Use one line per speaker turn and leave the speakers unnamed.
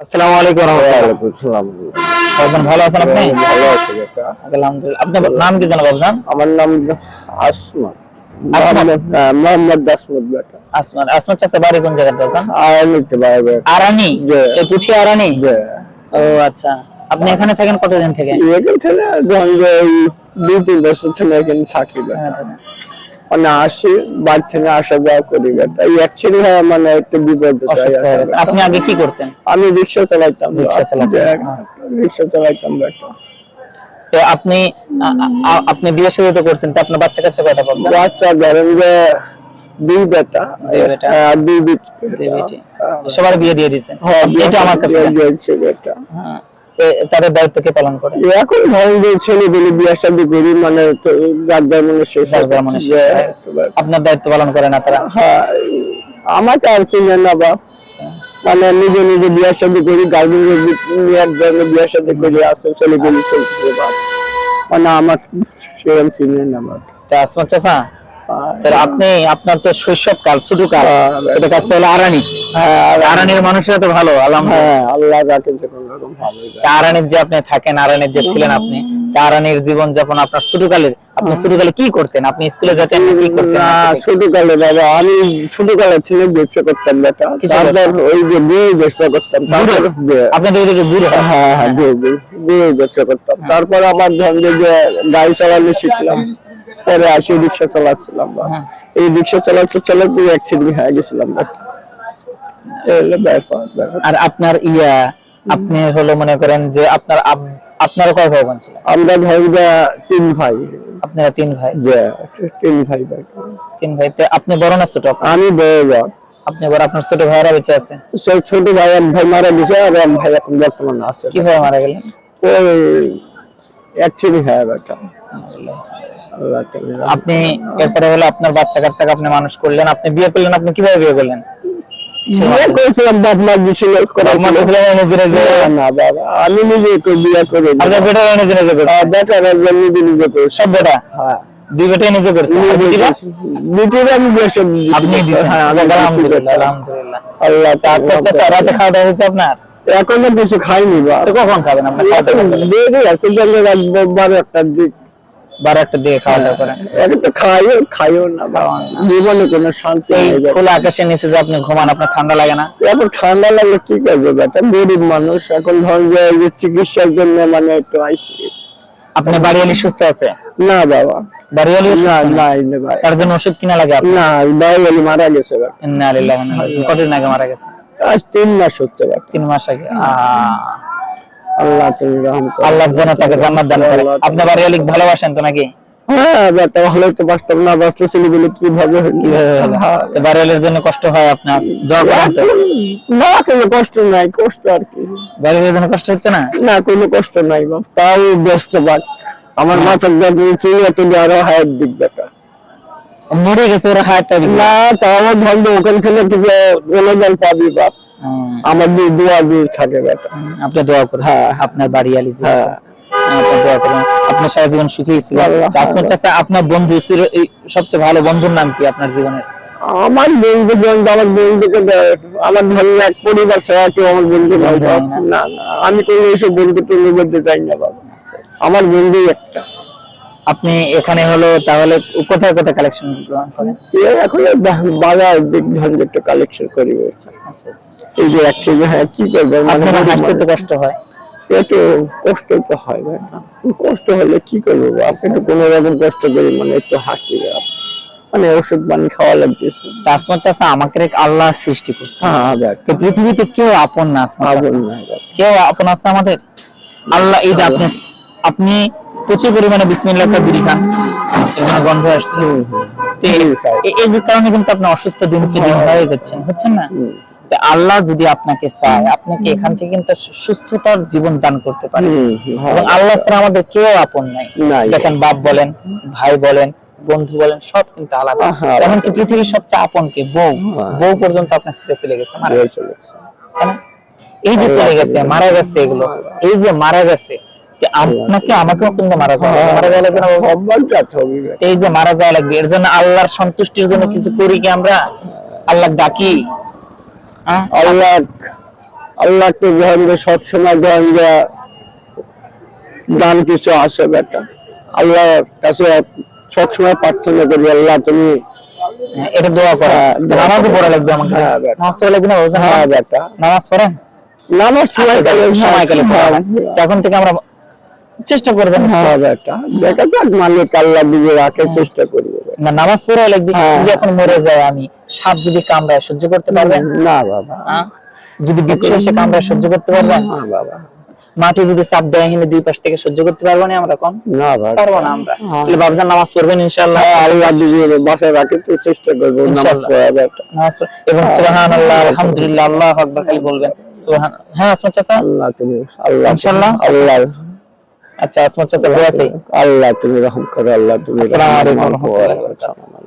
আসসালামু আলাইকুম ওয়া রাহমাতুল্লাহ।
ওয়ালাইকুম আসসালাম।
বাবজান ভালো আছেন আপনি?
ভালো আছি বেটা।
আলহামদুলিল্লাহ। আপনার নাম কি জানো বাবজান?
আমার নাম আসমত।
আসমত?
মোহাম্মদ আসমত বেটা।
আসমান। আসমান চাচা বাড়ি কোন জায়গায় বাবজান?
আয়ানিতে বাইরে বেটা।
আরানি?
জি।
এই পুঠিয়া আরানি?
জি।
ও আচ্ছা। আপনি এখানে থাকেন কতদিন থেকে?
এখান থেকে ধরেন যে এই 2-3 বছর থেকে এখানে থাকি
এখানে
বেটা।
থাকেন।
মানে আসি বাড়ি থেকে আসা যাওয়া করি বেটা। এই অ্যাকচুয়ালি মানে একটু বিপদ
অসুস্থ হয়ে গেছে। আপনি আগে কি করতেন?
আমি রিক্সা চালাইতাম।
রিক্সা চালাতেন?
রিক্সা চালাইতাম বেটা।
তো আপনি আপনি বিয়ে শাদী তো করছেন, তো আপনার বাচ্চা কাচ্চা কয়টা বাবজান?
বাচ্চা ধরেন যে 2 বেটা।
2 বেটা।
2 বেটি।
2 বেটি। সবার বিয়ে দিয়ে দিয়েছেন?
হ্যাঁ,
এটা আমার কাছে দেন।
দিয়েছে বেটা।
হ্যাঁ। তাদের দায়িত্ব কে পালন করে?
এখন ধরেন যে ছেলেগুলি বিয়ে শাদী করি মানে যার যার মনে শেষ
যার যার মনে শেষ হয়ে গেছে। আপনার দায়িত্ব পালন করে না তারা?
হ্যাঁ, আমাকে আর চিনে না বা মানে নিজে নিজে বিয়ে শাদী করি গার্জেনের নিয়ার জন্য বিয়ে শাদী করি আসে ছেলেগুলি চলছে বা মানে আমার সেরকম চিনে না বা
তা আসমান চাচা, তাহলে আপনি আপনার তো শৈশবকাল ছোটকাল ছোটকাল ছিল আরানি। আরানির মানুষরা তো ভালো আলহামদুলিল্লাহ।
হ্যাঁ আল্লাহ রাখেন যে কোনো রকম ভালো
তা আরানির যে আপনি থাকেন, আরানির যে ছিলেন আপনি, তা আরানির জীবন যাপন আপনার ছোটকালের, আপনি ছোটকালে কি করতেন? আপনি স্কুলে যেতেন না কি করতেন?
না ছোটকালে বাবা আমি ছোটকালে ছেলে ব্যবসা করতাম বেটা। তারপর ওই যে বই ব্যবসা করতাম। তারপর
আপনি তো বুড়ো।
হ্যাঁ হ্যাঁ বই ব্যবসা করতাম। তারপর আমার ধরেন যে গাড়ি চালানো শিখলাম। পরে আসি রিক্সা চালাচ্ছিলাম। এই রিক্সা চালাতে চালাতে অ্যাক্সিডেন্ট হয়ে গেছিলাম বেটা। এই হলো ব্যাপার।
আর আপনার আপনি হলো মনে করেন যে আপনার কয় ভাই বোন ছিল?
আমরা ধরেন যে 3 ভাই।
আপনারা 3 ভাই?
যে 3 ভাই বেটা।
3 ভাইতে আপনি বড় না ছোট?
আমি বড়।
আপনি বড়। আপনার ছোট ভাইরা বেঁচে আছে?
সেই ছোট ভাই এক ভাই মারা গেছে আর এক ভাই এখন বর্তমানে আছে।
কিভাবে মারা গেলেন?
ওই অ্যাকচুয়ালি হ্যাঁ বেটা।
আপনি এরপরে হলো আপনার বাচ্চা কাচ্চাকে আপনি মানুষ করলেন, আপনি বিয়ে করলেন, আপনি কিভাবে বিয়ে করলেন?
বিয়ে করেছিলাম বাপ মা দিছিল না বাবা আমি নিজে একটু বিয়ে করে
আপনার বেটা নিজে নিজে করছে?
বেটা নিজে নিজে করে
সব বেটা?
হ্যাঁ
2 বেটাই নিজে করছে?
দুটোর আমি বেশি
আপনি দিয়েছেন?
হ্যাঁ
আলহামদুলিল্লাহ আলহামদুলিল্লাহ।
আল্লাহ
কাজ করছে স্যার, রাতে খাওয়া দাওয়া হয়েছে আপনার?
এখনো কিছু খাইনি বা
তো কখন খাবেন আপনি? খাওয়া দাওয়া করেন?
দেরি আছে জন্য রাখবো 12টার দিক
12টার দিকে খাওয়া দাওয়া করেন?
এখন তো খাইও না বাবা জীবনে কোনো শান্তি
এই
নেই
খোলা আকাশের নিচে যে আপনি ঘুমান, আপনার ঠান্ডা লাগে না?
এখন ঠান্ডা লাগলে কি করবে বেটা গরিব মানুষ এখন ধর যে চিকিৎসার জন্য মানে একটু আইসি
আপনি বাড়িওয়ালি সুস্থ আছে?
না বাবা
বাড়িওয়ালি
না
সুস্থ
না
না?
ভাই
তার জন্য ওষুধ কিনা লাগে আপনার?
না বাড়ি মারা গেছে বেটা
ইন্না লিল্লাহি ওয়া ইন্না ইলাইহি রাজিউন। কতদিন আগে মারা গেছে?
আজ 3 মাস হচ্ছে বেটা
3 মাস আগে।
আল্লাহ তুমি রহম করো
আল্লাহ যেন তাকে জান্নাত দান করে। আপনি বাড়িওয়ালি ভালোবাসেন তো নাকি?
হ্যাঁ বেটা ভালো তো বাস্তব না বাস্তব ছিল বলে কিভাবে
তো বাড়িওয়ালির জন্য কষ্ট হয় আপনার? দোয়া করেন তো?
না কোনো কষ্ট নাই কষ্ট আর কি
বাড়িওয়ালির জন্য কষ্ট হচ্ছে না?
না কোনো কষ্ট নাই বাপ তাও ব্যস্ত বাদ আমার মাথার গাড়ি চলে এত আরো হায়ার দিক বেটা
মরে গেছে ওরা হায়ারটা দিবে
না তাও আমার ধন্দ ওখান থেকে কিছু অনুদান পাবি বাপ আমার দোয়া দিয়ে থাকে বেটা
আপনি দোয়া করেন।
হ্যাঁ
আপনার বাড়িওয়ালি
হ্যাঁ
আপনি দোয়া করেন, আপনার সারা জীবন সুখী ছিলেন। আপনার চাচা আপনার বন্ধু এই সবচেয়ে ভালো বন্ধুর নাম কি আপনার জীবনের?
আমার বন্ধু আমার বন্ধুকে আমার ধরুন এক পরিবার ছাড়া কেউ আমার বন্ধু নয় বাপ। না না আমি কোনো এইসব বন্ধু টন্ধু বলতে চাই না বাবা আমার বন্ধুই একটা।
আপনি এখানে হলো তাহলে কোথায় কোথায় কালেকশন গ্রহণ করেন?
এখন বাজার দিক ধরনের একটু কালেকশন করি
আচ্ছা আচ্ছা।
এই যে একসাথে হ্যাঁ কি করবো
আপনার হাসতে তো কষ্ট হয়?
একটু কষ্ট তো হয় ভাই কষ্ট হলে কি করবো আপনি একটু কোনো রকম কষ্ট করি মানে একটু হাসি মানে ওষুধ পানি খাওয়া লাগতেছে।
আসমান চাচা আমাকে আল্লাহ সৃষ্টি করছে,
হ্যাঁ
পৃথিবীতে কেউ আপন না। কেউ আপন আছে আমাদের? আল্লাহ এই আপনি আপনি প্রচুর পরিমাণে বিসমিল্লাহ একটা বিড়ি খান, এখানে গন্ধ আসছে, এই কারণে কিন্তু আপনি অসুস্থ দিনকে দিন হয়ে যাচ্ছেন, হচ্ছেন না? আল্লাহ যদি আপনাকে চায় আপনাকে এখান থেকে কিন্তু সুস্থতার জীবন দান করতে পারে। এবং আল্লাহ ছাড়া আমাদের কেউ আপন নাই। দেখেন বাপ বলেন, ভাই বলেন, বন্ধু বলেন, সব কিন্তু আলাদা। এমনকি পৃথিবীর সবচেয়ে আপন কে বউ পর্যন্ত আপনার ছেড়ে চলে গেছে, মারা গেছে। এই যে চলে গেছে, মারা গেছে, এগুলো এই যে মারা গেছে, আপনাকে আমাকেও কিন্তু মারা যাওয়া লাগবে না? এই যে মারা যাওয়া লাগবে, এর জন্য আল্লাহর সন্তুষ্টির জন্য কিছু করি কি আমরা? আল্লাহ ডাকি,
আল্লাহকে ধরেন যে সবসময় ধরেন যে দান কিছু আসে বেটা, আল্লাহর কাছে সবসময় প্রার্থনা করি আল্লাহ তুমি
এটা দোয়া করা।
হ্যাঁ, দোয়া
নামাজও
করা।
পড়া লাগবে আমাকে।
হ্যাঁ, বেটা।
নামাজ পড়া লাগবে না বাবা?
হ্যাঁ বেটা,
নামাজ পড়েন?
নামাজ সময়
সময় গেলে পড়া হয়। তো এখন থেকে আমরা চেষ্টা করবেন।
হ্যাঁ বেটা, দেখা যাক মালিক আল্লাহ দিকে রাখে, চেষ্টা করবো।
না, নামাজ পড়া লাগবে।
হ্যাঁ।
যদি এখন মরে যায় আমি, সাপ যদি কামড়ায় সহ্য করতে পারবেন?
না বাবা,
হ্যাঁ? যদি বিচ্ছু এসে কামড়ায় সহ্য করতে পারবেন?
না বাবা,
মাটি যদি চাপ দেয় এখানে দুই পাশ থেকে সহ্য করতে পারবো না আমরা? কোন
না বাবা,
পারবো না আমরা।
হ্যাঁ।
তাহলে বাবজান নামাজ পড়বেন ইনশাআল্লাহ?
আল্লাহ দিকে বাসায় রাখে, তো চেষ্টা করবো নামাজ
ইনশাআল্লাহ।
পড়া বেটা।
নামাজ পড় এবং সুবহানাল্লাহ আলহামদুলিল্লাহ আল্লাহু আকবার খালি বলবেন। সুবহান। হ্যাঁ আসমত চাচা?
আল্লাহ তুমি, আল্লাহ
ইনশাআল্লাহ।
আল্লাহ,
আচ্ছা আসমত চাচা দোয়া চাই।
আল্লাহ তুমি রহম করো, আল্লাহ তুমি
আসসালামু আলাইকুম
রহম
ওয়া
করো।
রাহমাতুল্লাহি ওয়া বারাকাতুহু।